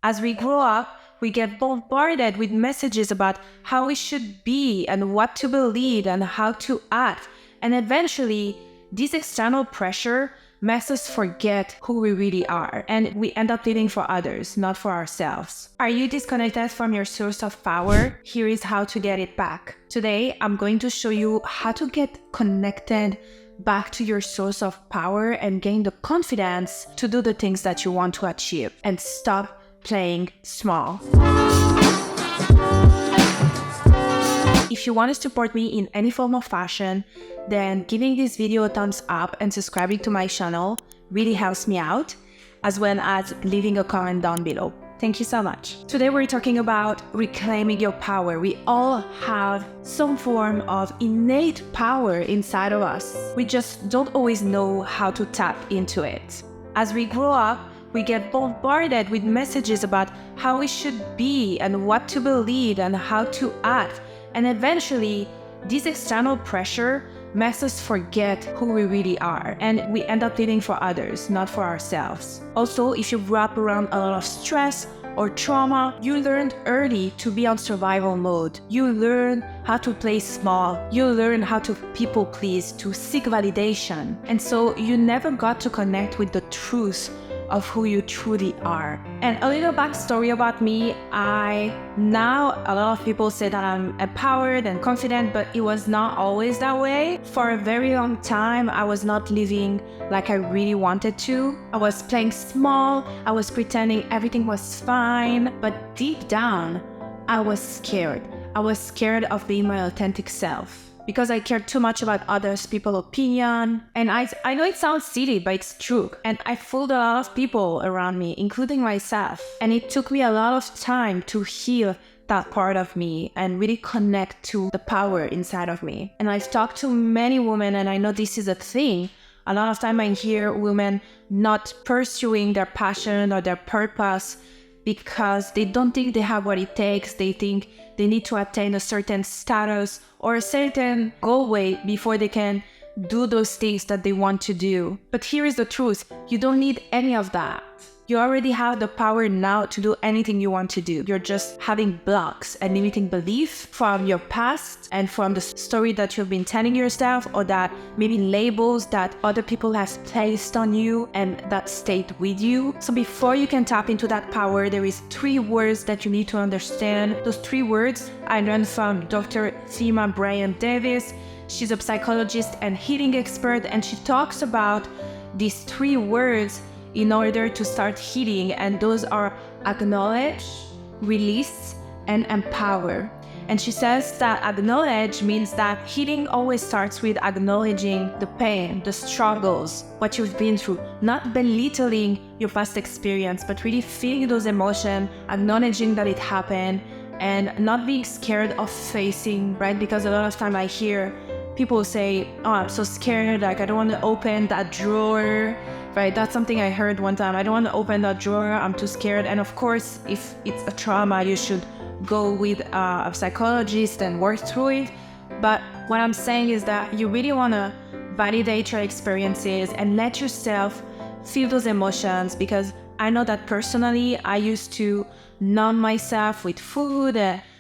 As we grow up, we get bombarded with messages about how we should be and what to believe and how to act. And eventually, this external pressure makes us forget who we really are, and we end up living for others, not for ourselves. Are you disconnected from your source of power? Here is how to get it back. Today, I'm going to show you how to get connected back to your source of power and gain the confidence to do the things that you want to achieve and stop playing small. If you want to support me in any form of fashion, then giving this video a thumbs up and subscribing to my channel really helps me out, as well as leaving a comment down below. Thank you so much. Today we're talking about reclaiming your power. We all have some form of innate power inside of us. We just don't always know how to tap into it. As we grow up, we get bombarded with messages about how we should be and what to believe and how to act. And eventually, this external pressure makes us forget who we really are, and we end up living for others, not for ourselves. Also, if you grew up around a lot of stress or trauma, you learned early to be on survival mode. You learn how to play small. You learn how to people please, to seek validation. And so you never got to connect with the truth of who you truly are. And a little backstory about me, now a lot of people say that I'm empowered and confident, but it was not always that way. For a very long time, I was not living like I really wanted to. I was playing small, I was pretending everything was fine, but deep down, I was scared. I was scared of being my authentic self, because I cared too much about others' people's opinion. And I know it sounds silly, but it's true. And I fooled a lot of people around me, including myself. And it took me a lot of time to heal that part of me and really connect to the power inside of me. And I've talked to many women, and I know this is a thing. A lot of time I hear women not pursuing their passion or their purpose because they don't think they have what it takes. They think they need to attain a certain status or a certain goal weight before they can do those things that they want to do. But here is the truth. You don't need any of that. You already have the power now to do anything you want to do. You're just having blocks and limiting belief from your past and from the story that you've been telling yourself, or that maybe labels that other people have placed on you and that stayed with you. So before you can tap into that power, there is 3 words that you need to understand. Those 3 words I learned from Dr. Thema Brian Davis. She's a psychologist and healing expert, and she talks about these 3 words in order to start healing, and those are acknowledge, release, and empower. And she says that acknowledge means that healing always starts with acknowledging the pain, the struggles, what you've been through, not belittling your past experience, but really feeling those emotions, acknowledging that it happened, and not being scared of facing, right? Because a lot of time I hear people say, oh, I'm so scared, like I don't want to open that drawer, right? That's something I heard one time. I don't want to open that drawer, I'm too scared. And of course, if it's a trauma, you should go with a psychologist and work through it. But what I'm saying is that you really want to validate your experiences and let yourself feel those emotions, because I know that personally, I used to numb myself with food,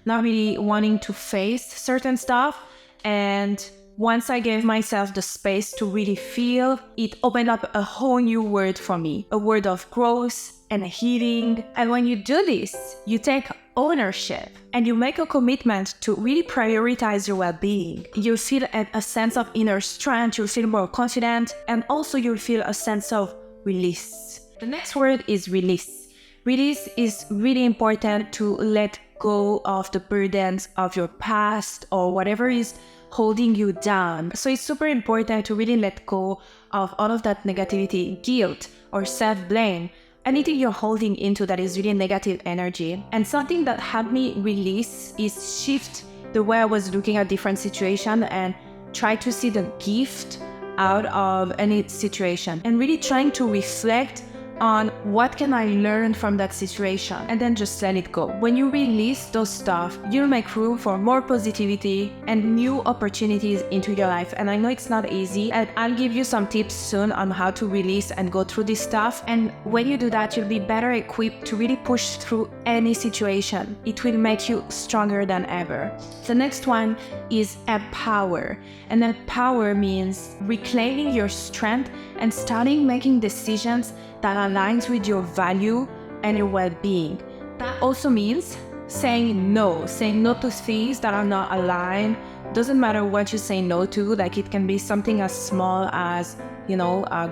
not really wanting to face certain stuff. And once I gave myself the space to really feel, it opened up a whole new world for me, a world of growth and healing. And when you do this, you take ownership and you make a commitment to really prioritize your well-being. You feel a sense of inner strength, you feel more confident, and also you feel a sense of release. The next word is release. Release is really important to let go of the burdens of your past or whatever is holding you down. So it's super important to really let go of all of that negativity, guilt, or self-blame, anything you're holding into that is really negative energy. And something that helped me release is shift the way I was looking at different situations and try to see the gift out of any situation, and really trying to reflect on what can I learn from that situation, and then just let it go. When you release those stuff, you'll make room for more positivity and new opportunities into your life. And I know it's not easy, and I'll give you some tips soon on how to release and go through this stuff. And when you do that, you'll be better equipped to really push through any situation. It will make you stronger than ever. The next one is empower. And empower means reclaiming your strength and starting making decisions that aligns with your value and your well-being. That also means saying no to things that are not aligned. Doesn't matter what you say no to, like it can be something as small as,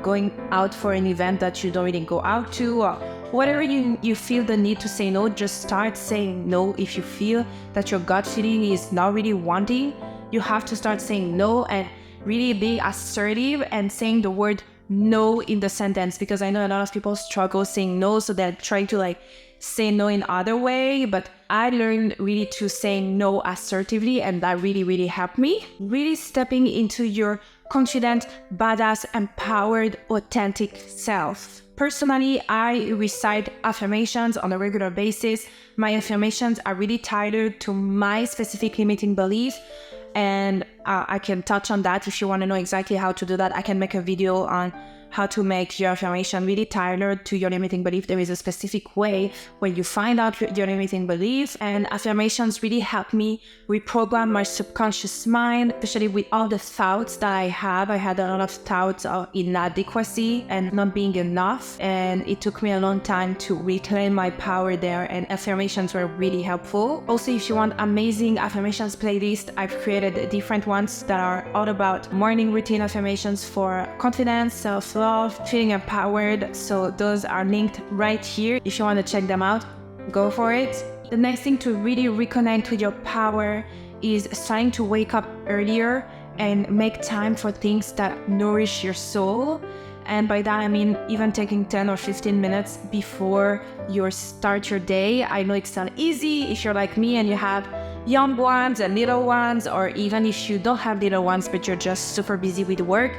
going out for an event that you don't really go out to, or whatever you feel the need to say no, just start saying no. If you feel that your gut feeling is not really wanting, you have to start saying no and really be assertive and saying the word no in the sentence, because I know a lot of people struggle saying no, so they're trying to say no in other way. But I learned really to say no assertively, and that really helped me. Really stepping into your confident, badass, empowered, authentic self. Personally, I recite affirmations on a regular basis. My affirmations are really tailored to my specific limiting beliefs, and I can touch on that. If you want to know exactly how to do that, I can make a video on how to make your affirmation really tailored to your limiting belief. There is a specific way where you find out your limiting belief, and affirmations really help me reprogram my subconscious mind, especially with all the thoughts that I have. I had a lot of thoughts of inadequacy and not being enough, and it took me a long time to reclaim my power there, and affirmations were really helpful. Also, if you want amazing affirmations playlist, I've created different ones that are all about morning routine affirmations for confidence, self-love, feeling empowered. So those are linked right here. If you want to check them out, go for it. The next thing to really reconnect with your power is starting to wake up earlier and make time for things that nourish your soul. And by that, I mean even taking 10 or 15 minutes before you start your day. I know it's not easy if you're like me and you have young ones and little ones, or even if you don't have little ones but you're just super busy with work.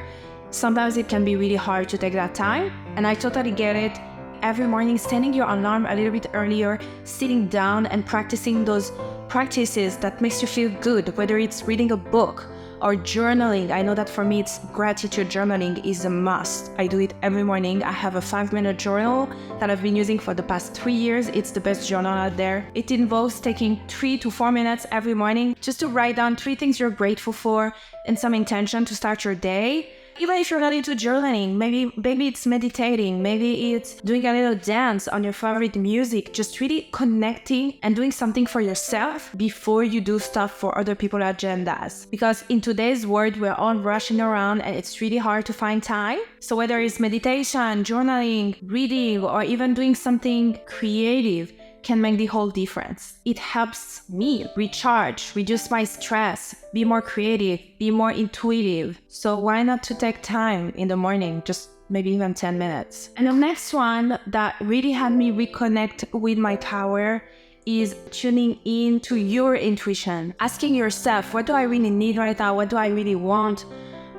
Sometimes it can be really hard to take that time, and I totally get it. Every morning, setting your alarm a little bit earlier, sitting down and practicing those practices that makes you feel good, whether it's reading a book or journaling. I know that for me, it's gratitude journaling is a must. I do it every morning. I have a 5-minute journal that I've been using for the past 3 years. It's the best journal out there. It involves taking 3 to 4 minutes every morning just to write down 3 things you're grateful for and some intention to start your day. Even if you're not into journaling, maybe it's meditating, maybe it's doing a little dance on your favorite music, just really connecting and doing something for yourself before you do stuff for other people's agendas. Because in today's world, we're all rushing around and it's really hard to find time. So whether it's meditation, journaling, reading, or even doing something creative, can make the whole difference. It helps me recharge, reduce my stress, be more creative, be more intuitive. So why not to take time in the morning, just maybe even 10 minutes. And the next one that really had me reconnect with my power is tuning in to your intuition. Asking yourself, what do I really need right now? What do I really want?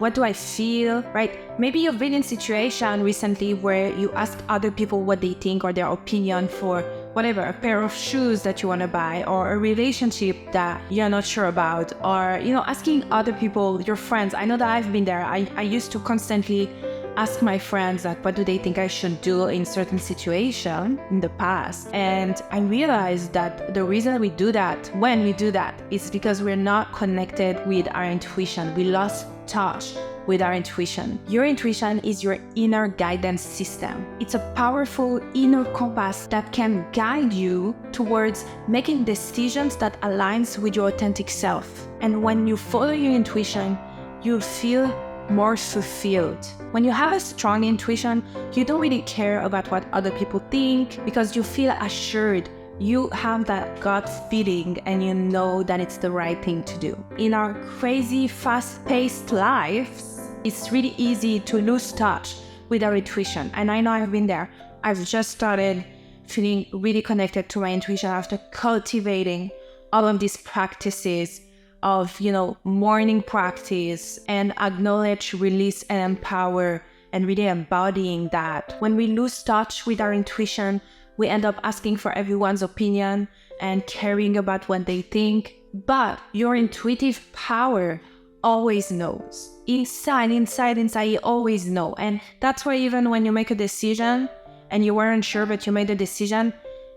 What do I feel, right? Maybe you've been in a situation recently where you ask other people what they think or their opinion for whatever, a pair of shoes that you want to buy, or a relationship that you're not sure about, or, asking other people, your friends. I know that I've been there. I used to constantly ask my friends, what do they think I should do in certain situation in the past. And I realized that the reason we do that, when we do that, is because we're not connected with our intuition. We lost touch with our intuition. Your intuition is your inner guidance system. It's a powerful inner compass that can guide you towards making decisions that aligns with your authentic self. And when you follow your intuition, you'll feel more fulfilled. When you have a strong intuition, you don't really care about what other people think because you feel assured. You have that gut feeling and you know that it's the right thing to do. In our crazy, fast-paced lives, it's really easy to lose touch with our intuition. And I know I've been there. I've just started feeling really connected to my intuition after cultivating all of these practices of, morning practice and acknowledge, release, and empower and really embodying that. When we lose touch with our intuition, we end up asking for everyone's opinion and caring about what they think. But your intuitive power always knows. Inside, you always know. And that's why even when you make a decision and you weren't sure, but you made a decision,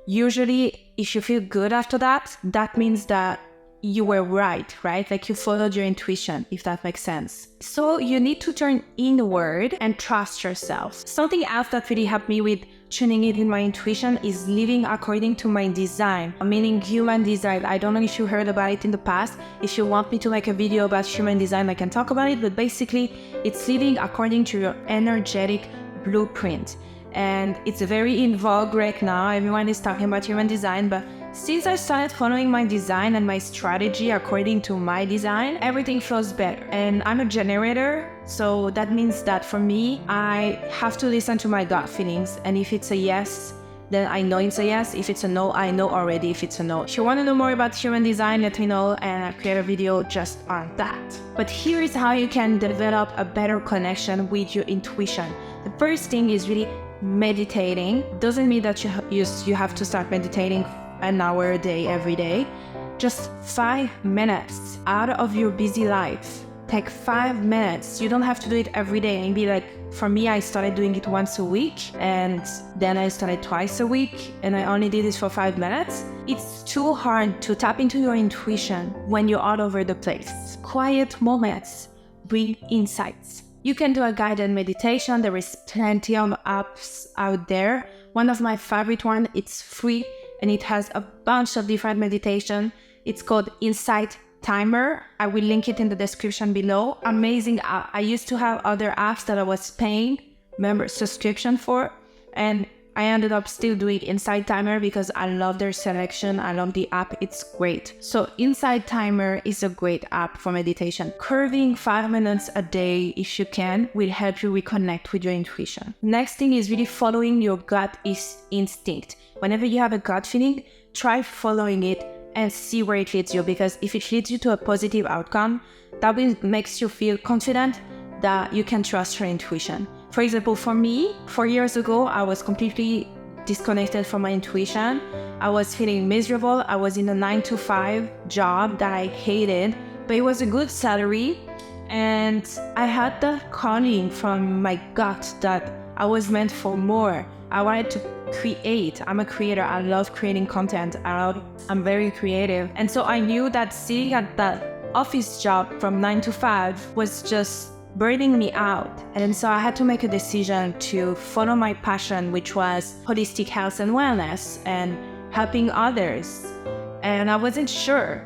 usually if you feel good after that, that means that you were right? Like you followed your intuition, if that makes sense. So you need to turn inward and trust yourself. Something else that really helped me with tuning in my intuition is living according to my design, meaning human design. I don't know if you heard about it in the past. If you want me to make a video about human design, I can talk about it, but basically it's living according to your energetic blueprint. And it's very in vogue right now. Everyone is talking about human design, but since I started following my design and my strategy according to my design, everything flows better. And I'm a generator, so that means that for me, I have to listen to my gut feelings. And if it's a yes, then I know it's a yes. If it's a no, I know already if it's a no. If you want to know more about human design, let me know and I'll create a video just on that. But here is how you can develop a better connection with your intuition. The first thing is really meditating. Doesn't mean that you have to start meditating an hour a day every day. Just 5 minutes out of your busy life. Take 5 minutes. You don't have to do it every day. Maybe like for me, I started doing it once a week and then I started twice a week and I only did it for 5 minutes. It's too hard to tap into your intuition when you're all over the place. Quiet moments bring insights. You can do a guided meditation. There is plenty of apps out there. One of my favorite ones, it's free and it has a bunch of different meditation. It's called Insight Timer. I will link it in the description below. Amazing app. I used to have other apps that I was paying member subscription for, and I ended up still doing Insight Timer because I love their selection. I love the app. It's great. So Insight Timer is a great app for meditation. Curving 5 minutes a day, if you can, will help you reconnect with your intuition. Next thing is really following your gut instinct. Whenever you have a gut feeling, try following it and see where it leads you, because if it leads you to a positive outcome, that makes you feel confident that you can trust your intuition. For example, for me, 4 years ago, I was completely disconnected from my intuition. I was feeling miserable. I was in a 9-to-5 job that I hated, but it was a good salary. And I had that calling from my gut that I was meant for more. I wanted to create. I'm a creator. I love creating content. I'm very creative. And so I knew that sitting at that office job from 9 to 5 was just burning me out. And so I had to make a decision to follow my passion, which was holistic health and wellness and helping others. And I wasn't sure.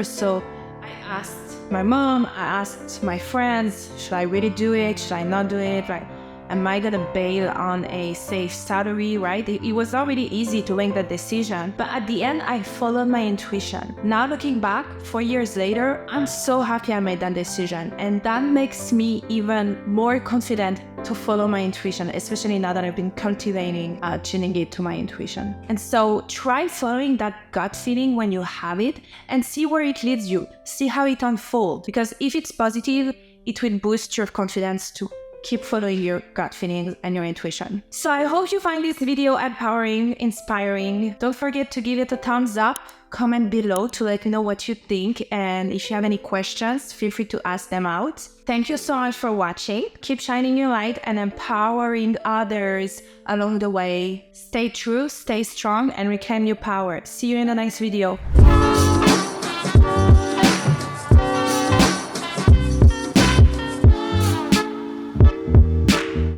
So I asked my mom, I asked my friends, should I really do it? Should I not do it? Like, am I gonna bail on a safe salary, right? It was not really easy to make that decision, but at the end, I followed my intuition. Now looking back, 4 years later, I'm so happy I made that decision. And that makes me even more confident to follow my intuition, especially now that I've been cultivating, tuning it to my intuition. And so try following that gut feeling when you have it and see where it leads you. See how it unfolds, because if it's positive, it will boost your confidence to keep following your gut feelings and your intuition. So I hope you find this video empowering, inspiring. Don't forget to give it a thumbs up, comment below to let me know what you think, and if you have any questions, feel free to ask them out. Thank you so much for watching. Keep shining your light and empowering others along the way. Stay true, stay strong, and reclaim your power. See you in the next video.